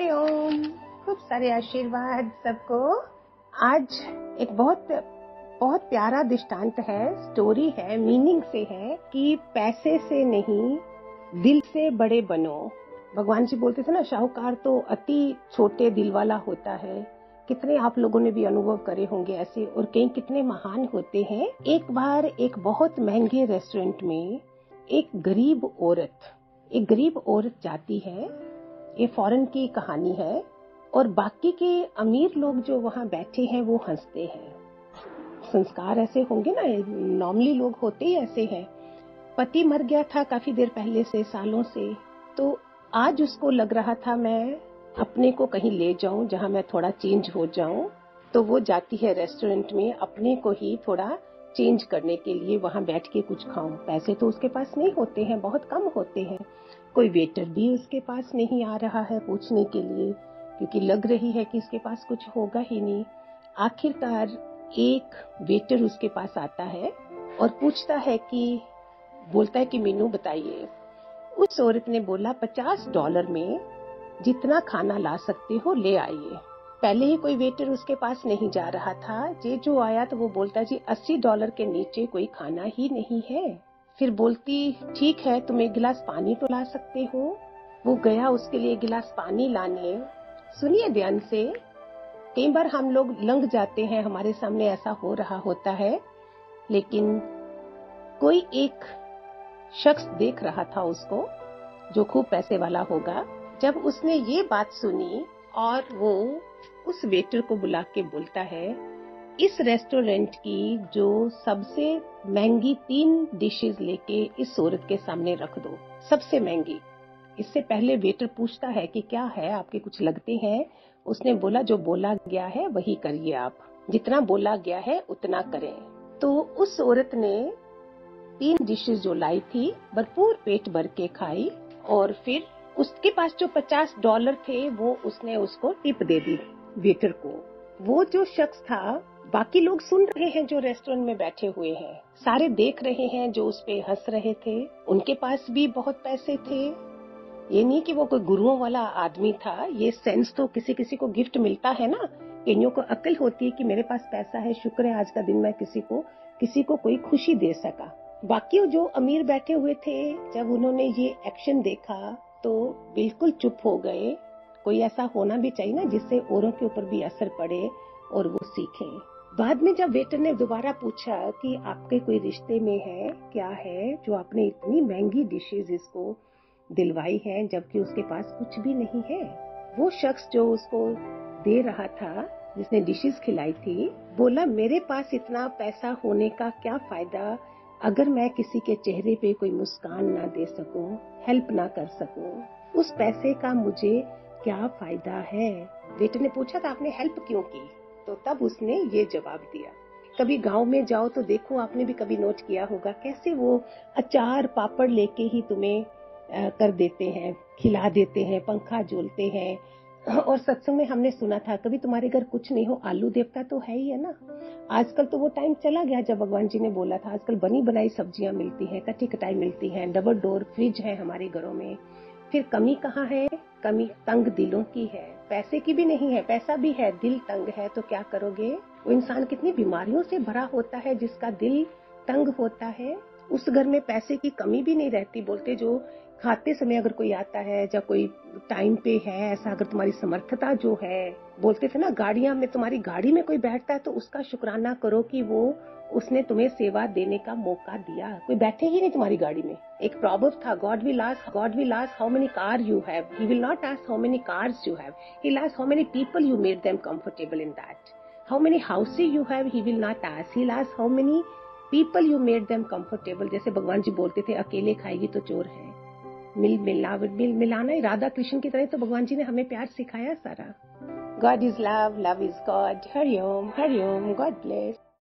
हरिओम। खूब सारे आशीर्वाद सबको। आज एक बहुत बहुत प्यारा दृष्टांत है, स्टोरी है, मीनिंग से है कि पैसे से नहीं दिल से बड़े बनो। भगवान जी बोलते थे ना, शाहूकार तो अति छोटे दिल वाला होता है। कितने आप लोगों ने भी अनुभव करे होंगे ऐसे, और कई कितने महान होते हैं। एक बार एक बहुत महंगे रेस्टोरेंट में एक गरीब औरत जाती है। ये फॉरेन की कहानी है। और बाकी के अमीर लोग जो वहां बैठे हैं वो हंसते हैं। संस्कार ऐसे होंगे ना, नॉर्मली लोग होते ही ऐसे हैं। पति मर गया था काफी देर पहले से, सालों से। तो आज उसको लग रहा था मैं अपने को कहीं ले जाऊं जहां मैं थोड़ा चेंज हो जाऊं। तो वो जाती है रेस्टोरेंट में अपने को ही थोड़ा चेंज करने के लिए, वहां बैठ के कुछ खाऊं। पैसे तो उसके पास नहीं होते हैं, बहुत कम होते हैं। कोई वेटर भी उसके पास नहीं आ रहा है पूछने के लिए, क्योंकि लग रही है कि इसके पास कुछ होगा ही नहीं। आखिरकार एक वेटर उसके पास आता है और पूछता है बोलता है कि मेनू बताइए। उस औरत ने बोला, $50 में जितना खाना ला सकते हो ले आइए। पहले ही कोई वेटर उसके पास नहीं जा रहा था। ये जो आया तो वो बोलता, जी $80 के नीचे कोई खाना ही नहीं है। फिर बोलती, ठीक है, तुम एक गिलास पानी तो ला सकते हो। वो गया उसके लिए गिलास पानी लाने। सुनिए ध्यान से, कई बार हम लोग लंघ जाते हैं, हमारे सामने ऐसा हो रहा होता है, लेकिन कोई एक शख्स देख रहा था उसको, जो खूब पैसे वाला होगा। जब उसने ये बात सुनी और वो उस वेटर को बुला के बोलता है, इस रेस्टोरेंट की जो सबसे महंगी 3 डिशेस लेके इस औरत के सामने रख दो, सबसे महंगी। इससे पहले वेटर पूछता है कि क्या है, आपके कुछ लगते हैं। उसने बोला, जो बोला गया है वही करिए, आप जितना बोला गया है उतना करें। तो उस औरत ने 3 डिशेस जो लाई थी भरपूर पेट भर के खाई, और फिर उसके पास जो $50 थे वो उसने उसको टिप दे दी वेटर को। वो जो शख्स था, बाकी लोग सुन रहे हैं जो रेस्टोरेंट में बैठे हुए हैं, सारे देख रहे हैं जो उस पे हंस रहे थे। उनके पास भी बहुत पैसे थे। ये नहीं कि वो कोई गुरुओं वाला आदमी था। ये सेंस तो किसी किसी को गिफ्ट मिलता है ना, कईयों को अक्ल होती है कि मेरे पास पैसा है, शुक्र है आज का दिन मैं किसी को कोई खुशी दे सका। बाकी जो अमीर बैठे हुए थे, जब उन्होंने ये एक्शन देखा तो बिल्कुल चुप हो गए। कोई ऐसा होना भी चाहिए ना जिससे औरों के ऊपर भी असर पड़े और वो सीखें। बाद में जब वेटर ने दोबारा पूछा कि आपके कोई रिश्ते में है, क्या है जो आपने इतनी महंगी डिशेज इसको दिलवाई है, जबकि उसके पास कुछ भी नहीं है। वो शख्स जो उसको दे रहा था, जिसने डिशेस खिलाई थी, बोला, मेरे पास इतना पैसा होने का क्या फायदा अगर मैं किसी के चेहरे पे कोई मुस्कान ना दे सकूं, हेल्प ना कर सकूं। उस पैसे का मुझे क्या फायदा है। वेटर ने पूछा था, आपने हेल्प क्यों की? तो तब उसने ये जवाब दिया। कभी गांव में जाओ तो देखो, आपने भी कभी नोट किया होगा, कैसे वो अचार पापड़ लेके ही तुम्हें कर देते हैं, खिला देते हैं, पंखा झूलते हैं। और सत्संग में हमने सुना था, कभी तुम्हारे घर कुछ नहीं हो, आलू देवता तो है ही है ना। आजकल तो वो टाइम चला गया जब भगवान जी ने बोला था। आजकल बनी बनाई सब्जियां मिलती हैं, कटी कटाई मिलती हैं, डबल डोर फ्रिज है हमारे घरों में। फिर कमी कहाँ है? कमी तंग दिलों की है। पैसे की भी नहीं है, पैसा भी है, दिल तंग है तो क्या करोगे। वो इंसान कितनी बीमारियों से भरा होता है जिसका दिल तंग होता है। उस घर में पैसे की कमी भी नहीं रहती। बोलते, जो खाते समय अगर कोई आता है, या कोई टाइम पे है ऐसा, अगर तुम्हारी समर्थता जो है, बोलते थे ना, गाड़ियां में, तुम्हारी गाड़ी में कोई बैठता है तो उसका शुक्राना करो कि वो उसने तुम्हें सेवा देने का मौका दिया। कोई बैठे ही नहीं तुम्हारी गाड़ी में। एक प्रॉवर्ब था, God will ask how many car you have. He will not ask how many cars you have. He'll ask how many people you made them comfortable in that. How many houses you have, he will not ask. He'll ask how many people you made them comfortable. जैसे भगवान जी बोलते थे, अकेले खाएगी तो चोर है। मिल मिलाना, राधा कृष्ण की तरह तो भगवान जी ने हमें प्यार सिखाया सारा। God is love, love is God. Hariom, Hariom, God bless.